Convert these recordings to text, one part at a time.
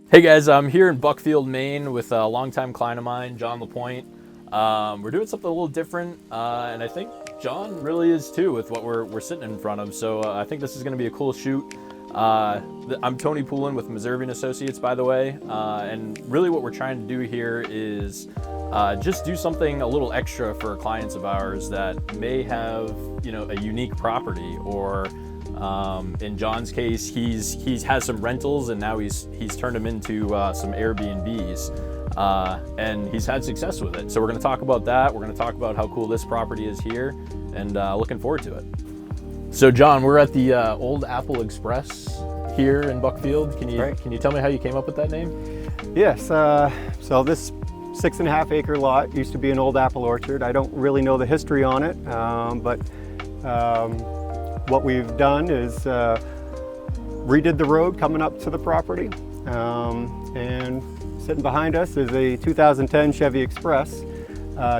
Hey guys, I'm here in Buckfield, Maine with a longtime client of mine, John LaPointe. We're doing something a little different, and I think John really is too with what we're sitting in front of. So I think this is going to be a cool shoot. I'm Tony Poulin with Meservian Associates, by the way, and really what we're trying to do here is just do something a little extra for clients of ours that may have, a unique property, or in John's case, he's has some rentals and now he's turned them into some Airbnbs, and he's had success with it. So we're going to talk about that. We're going to talk about how cool this property is here, and looking forward to it. So John, we're at the Old Apple Express here in Buckfield. Can you tell me how you came up with that name? Yes. So this 6.5 acre lot used to be an old apple orchard. I don't really know the history on it, but what we've done is redid the road coming up to the property, and sitting behind us is a 2010 Chevy Express.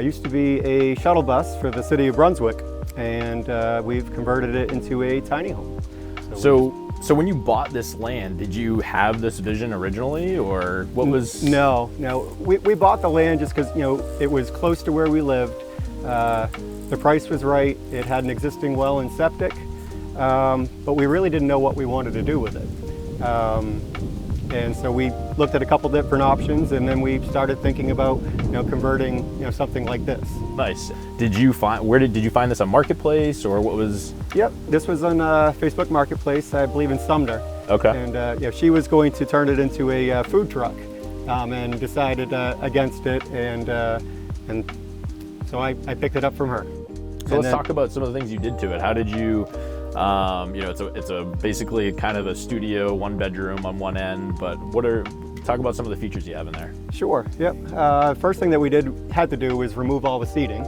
Used to be a shuttle bus for the city of Brunswick, and we've converted it into a tiny home. So when you bought this land, did you have this vision originally, or what was? No. We bought the land just because it was close to where we lived. The price was right. It had an existing well and septic. But we really didn't know what we wanted to do with it. And so we looked at a couple different options, and then we started thinking about, converting, something like this. Nice. Did you find this on Marketplace, or what was? Yep, this was on Facebook Marketplace, I believe in Sumner. Okay. And she was going to turn it into a food truck, and decided against it, and so I picked it up from her. So let's talk about some of the things you did to it. How did you? It's a basically kind of a studio, 1 bedroom on one end, but talk about some of the features you have in there. Sure, yep. First thing that we had to do was remove all the seating,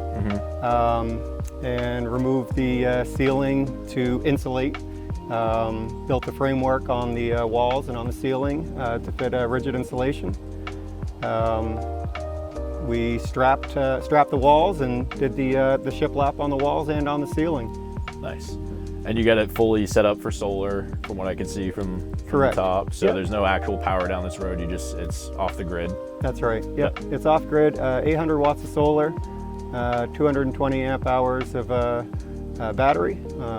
and remove the ceiling to insulate. Built the framework on the walls and on the ceiling to fit rigid insulation. We strapped the walls and did the shiplap on the walls and on the ceiling. Nice. And you got it fully set up for solar, from what I can see from the top. So there's no actual power down this road. it's off the grid. That's right. Yep. It's off grid. 800 watts of solar, 220 amp hours of battery,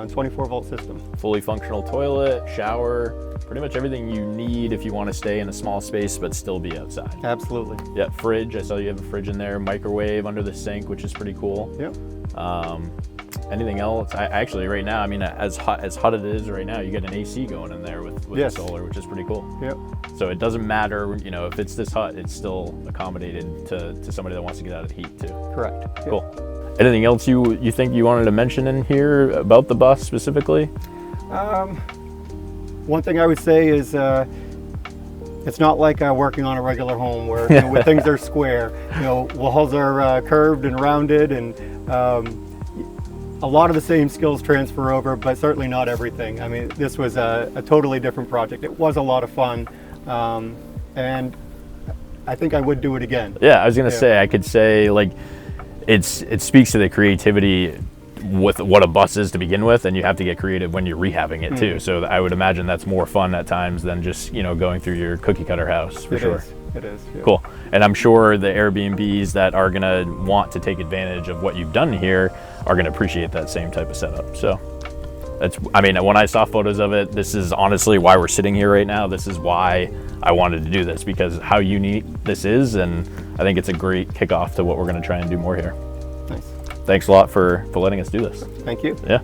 24 volt system. Fully functional toilet, shower, pretty much everything you need if you want to stay in a small space but still be outside. Absolutely. Yeah. Fridge. I saw you have a fridge in there. Microwave under the sink, which is pretty cool. Yep. Anything else? I actually, right now, as hot as it is right now, you get an AC going in there with the solar, which is pretty cool. Yep. So it doesn't matter, if it's this hot, it's still accommodated to somebody that wants to get out of the heat too. Correct. Yep. Cool. Anything else you think you wanted to mention in here about the bus specifically? One thing I would say is it's not like working on a regular home where where things are square. Walls are curved and rounded, and a lot of the same skills transfer over, but certainly not everything. This was a totally different project. It was a lot of fun, and I think I would do it again. Yeah, I was gonna say, I could say, it speaks to the creativity with what a bus is to begin with, and you have to get creative when you're rehabbing it too. So I would imagine that's more fun at times than just going through your cookie cutter house, for sure. It is. Yeah. Cool. And I'm sure the Airbnbs that are gonna want to take advantage of what you've done here are gonna appreciate that same type of setup. So when I saw photos of it, this is honestly why we're sitting here right now. This is why I wanted to do this, because how unique this is, and I think it's a great kickoff to what we're gonna try and do more here. Nice. Thanks a lot for letting us do this. Thank you. Yeah.